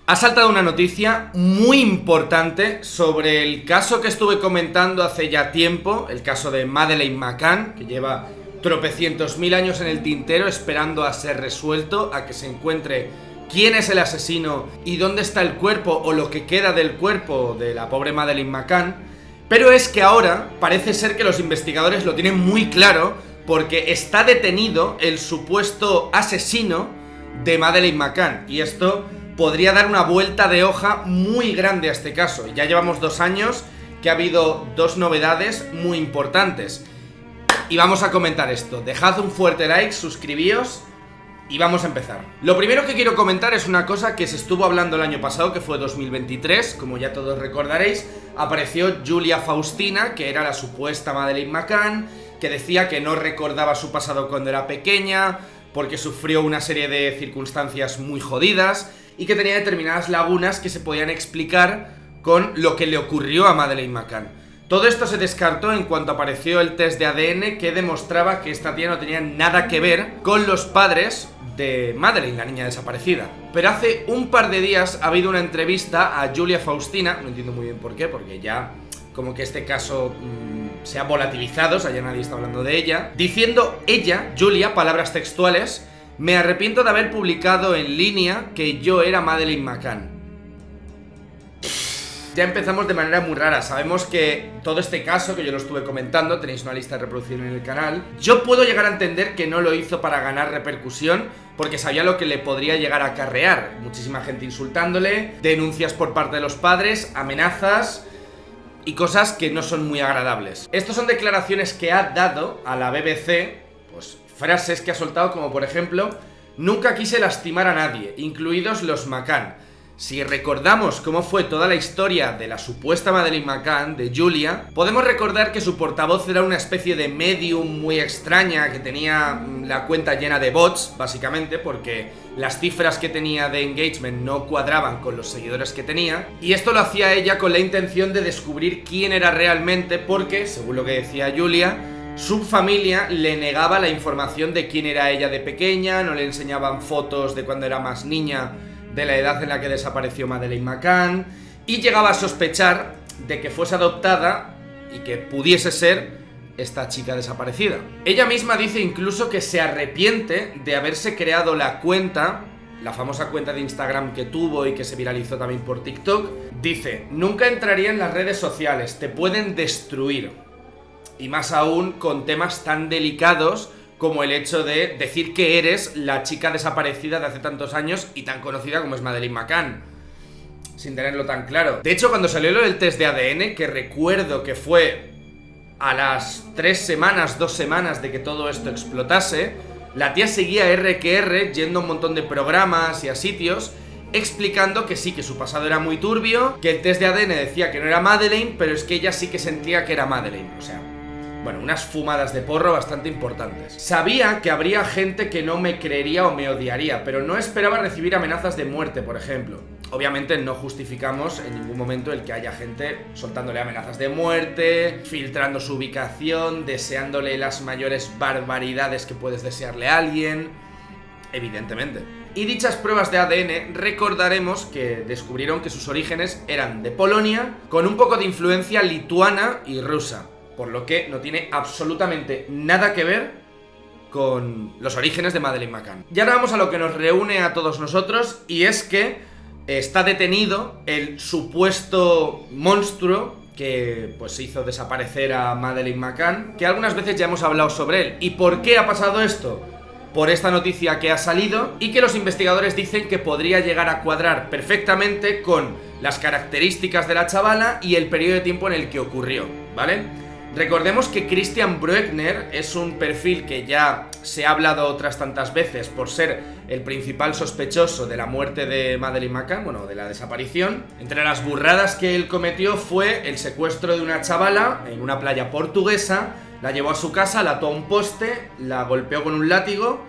Ha saltado una noticia muy importante sobre el caso que estuve comentando hace ya tiempo, el caso de Madeleine McCann, que lleva tropecientos mil años en el tintero esperando a ser resuelto, a que se encuentre quién es el asesino y dónde está el cuerpo o lo que queda del cuerpo de la pobre Madeleine McCann. Pero es que ahora parece ser que los investigadores lo tienen muy claro porque está detenido el supuesto asesino de Madeleine McCann, y esto podría dar una vuelta de hoja muy grande a este caso. Ya llevamos 2 años que ha habido 2 novedades muy importantes y vamos a comentar esto. Dejad un fuerte like, suscribíos y vamos a empezar. Lo primero que quiero comentar es una cosa que se estuvo hablando el año pasado, que fue 2023, como ya todos recordaréis. Apareció Julia Faustina, que era la supuesta Madeleine McCann, que decía que no recordaba su pasado cuando era pequeña, porque sufrió una serie de circunstancias muy jodidas y que tenía determinadas lagunas que se podían explicar con lo que le ocurrió a Madeleine McCann. Todo esto se descartó en cuanto apareció el test de ADN que demostraba que esta tía no tenía nada que ver con los padres de Madeleine, la niña desaparecida. Pero hace un par de días ha habido una entrevista a Julia Faustina, no entiendo muy bien por qué, porque ya como que este caso se ha volatilizado, o sea, ya nadie está hablando de ella, diciendo ella, Julia, palabras textuales: "Me arrepiento de haber publicado en línea que yo era Madeleine McCann". Ya empezamos de manera muy rara. Sabemos que todo este caso, que yo lo estuve comentando, tenéis una lista de reproducción en el canal. Yo puedo llegar a entender que no lo hizo para ganar repercusión, porque sabía lo que le podría llegar a acarrear. Muchísima gente insultándole, denuncias por parte de los padres, amenazas y cosas que no son muy agradables. Estas son declaraciones que ha dado a la BBC, pues frases que ha soltado como por ejemplo: "Nunca quise lastimar a nadie, incluidos los McCann". Si recordamos cómo fue toda la historia de la supuesta Madeleine McCann, de Julia, podemos recordar que su portavoz era una especie de medium muy extraña que tenía la cuenta llena de bots, básicamente, porque las cifras que tenía de engagement no cuadraban con los seguidores que tenía, y esto lo hacía ella con la intención de descubrir quién era realmente, porque, según lo que decía Julia, su familia le negaba la información de quién era ella de pequeña, no le enseñaban fotos de cuando era más niña, de la edad en la que desapareció Madeleine McCann, y llegaba a sospechar de que fuese adoptada y que pudiese ser esta chica desaparecida. Ella misma dice incluso que se arrepiente de haberse creado la cuenta, la famosa cuenta de Instagram que tuvo y que se viralizó también por TikTok. Dice: "Nunca entraría en las redes sociales, te pueden destruir". Y más aún con temas tan delicados como el hecho de decir que eres la chica desaparecida de hace tantos años y tan conocida como es Madeleine McCann, sin tenerlo tan claro. De hecho, cuando salió lo del test de ADN, que recuerdo que fue a las 3 semanas, 2 semanas de que todo esto explotase, la tía seguía R que R, yendo a un montón de programas y a sitios, explicando que sí, que su pasado era muy turbio, que el test de ADN decía que no era Madeleine, pero es que ella sí que sentía que era Madeleine, o sea, bueno, unas fumadas de porro bastante importantes. Sabía que habría gente que no me creería o me odiaría, pero no esperaba recibir amenazas de muerte, por ejemplo. Obviamente no justificamos en ningún momento el que haya gente soltándole amenazas de muerte, filtrando su ubicación, deseándole las mayores barbaridades que puedes desearle a alguien, evidentemente. Y dichas pruebas de ADN recordaremos que descubrieron que sus orígenes eran de Polonia, con un poco de influencia lituana y rusa, por lo que no tiene absolutamente nada que ver con los orígenes de Madeleine McCann. Y ahora vamos a lo que nos reúne a todos nosotros, y es que está detenido el supuesto monstruo que pues hizo desaparecer a Madeleine McCann, que algunas veces ya hemos hablado sobre él. ¿Y por qué ha pasado esto? Por esta noticia que ha salido y que los investigadores dicen que podría llegar a cuadrar perfectamente con las características de la chavala y el periodo de tiempo en el que ocurrió, ¿vale? Recordemos que Christian Brueckner es un perfil que ya se ha hablado otras tantas veces por ser el principal sospechoso de la muerte de Madeleine McCann, bueno, de la desaparición. Entre las burradas que él cometió fue el secuestro de una chavala en una playa portuguesa, la llevó a su casa, la ató a un poste, la golpeó con un látigo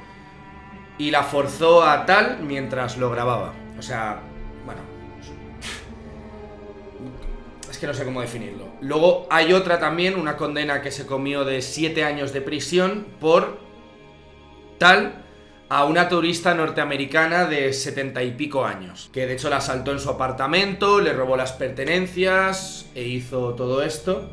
y la forzó a tal mientras lo grababa. O sea, bueno, es que no sé cómo definirlo. Luego hay otra también, una condena que se comió de 7 años de prisión por tal a una turista norteamericana de 70 y pico años, que de hecho la asaltó en su apartamento, le robó las pertenencias e hizo todo esto.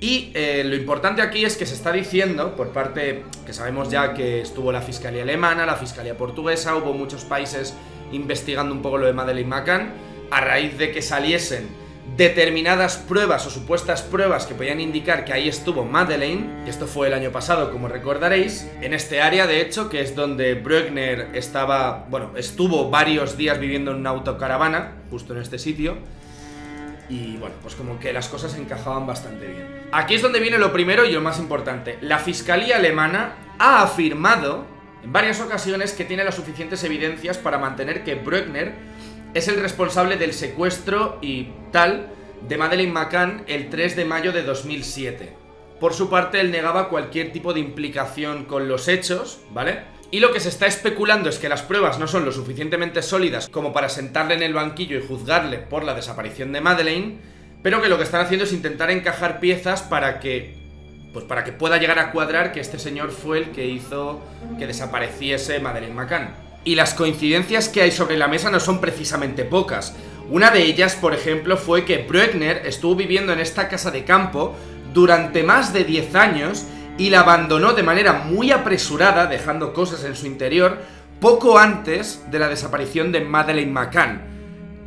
Y lo importante aquí es que se está diciendo, por parte que sabemos ya que estuvo la fiscalía alemana, la fiscalía portuguesa, hubo muchos países investigando un poco lo de Madeleine McCann, a raíz de que saliesen determinadas pruebas o supuestas pruebas que podían indicar que ahí estuvo Madeleine, y esto fue el año pasado, como recordaréis, en este área de hecho, que es donde Bruckner estuvo varios días viviendo en una autocaravana, justo en este sitio. Y bueno, pues como que las cosas encajaban bastante bien. Aquí es donde viene lo primero y lo más importante. La fiscalía alemana ha afirmado en varias ocasiones que tiene las suficientes evidencias para mantener que Bruckner es el responsable del secuestro y tal de Madeleine McCann el 3 de mayo de 2007. Por su parte, él negaba cualquier tipo de implicación con los hechos, ¿vale? Y lo que se está especulando es que las pruebas no son lo suficientemente sólidas como para sentarle en el banquillo y juzgarle por la desaparición de Madeleine, pero que lo que están haciendo es intentar encajar piezas para que pueda llegar a cuadrar que este señor fue el que hizo que desapareciese Madeleine McCann. Y las coincidencias que hay sobre la mesa no son precisamente pocas. Una de ellas, por ejemplo, fue que Bruckner estuvo viviendo en esta casa de campo durante más de 10 años y la abandonó de manera muy apresurada, dejando cosas en su interior, poco antes de la desaparición de Madeleine McCann.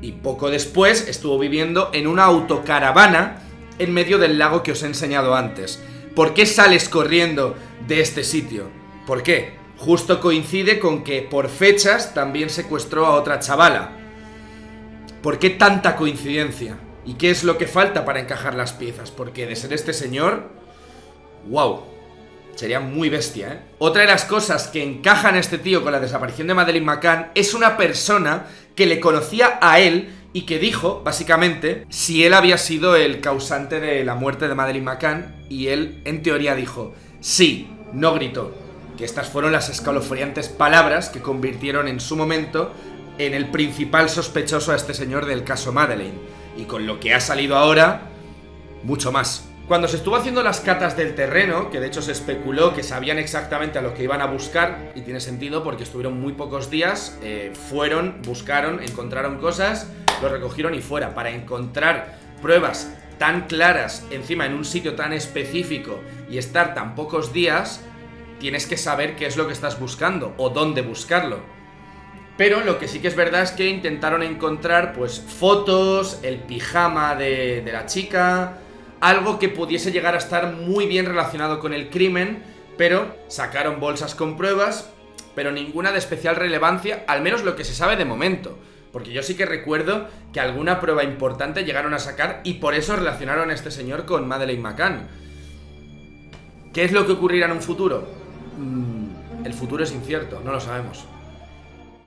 Y poco después estuvo viviendo en una autocaravana en medio del lago que os he enseñado antes. ¿Por qué sales corriendo de este sitio? ¿Por qué? Justo coincide con que por fechas también secuestró a otra chavala. ¿Por qué tanta coincidencia? ¿Y qué es lo que falta para encajar las piezas? Porque de ser este señor... ¡wow! Sería muy bestia, ¿eh? Otra de las cosas que encajan a este tío con la desaparición de Madeleine McCann es una persona que le conocía a él y que dijo, básicamente, si él había sido el causante de la muerte de Madeleine McCann, y él, en teoría, dijo, sí, no gritó. Que estas fueron las escalofriantes palabras que convirtieron en su momento en el principal sospechoso a este señor del caso Madeleine. Y con lo que ha salido ahora, mucho más. Cuando se estuvo haciendo las catas del terreno, que de hecho se especuló que sabían exactamente a lo que iban a buscar, y tiene sentido porque estuvieron muy pocos días, fueron, buscaron, encontraron cosas, lo recogieron y fuera. Para encontrar pruebas tan claras, encima en un sitio tan específico y estar tan pocos días, tienes que saber qué es lo que estás buscando o dónde buscarlo. Pero lo que sí que es verdad es que intentaron encontrar pues fotos, el pijama de la chica, algo que pudiese llegar a estar muy bien relacionado con el crimen, pero sacaron bolsas con pruebas, pero ninguna de especial relevancia, al menos lo que se sabe de momento. Porque yo sí que recuerdo que alguna prueba importante llegaron a sacar y por eso relacionaron a este señor con Madeleine McCann. ¿Qué es lo que ocurrirá en un futuro? El futuro es incierto, no lo sabemos.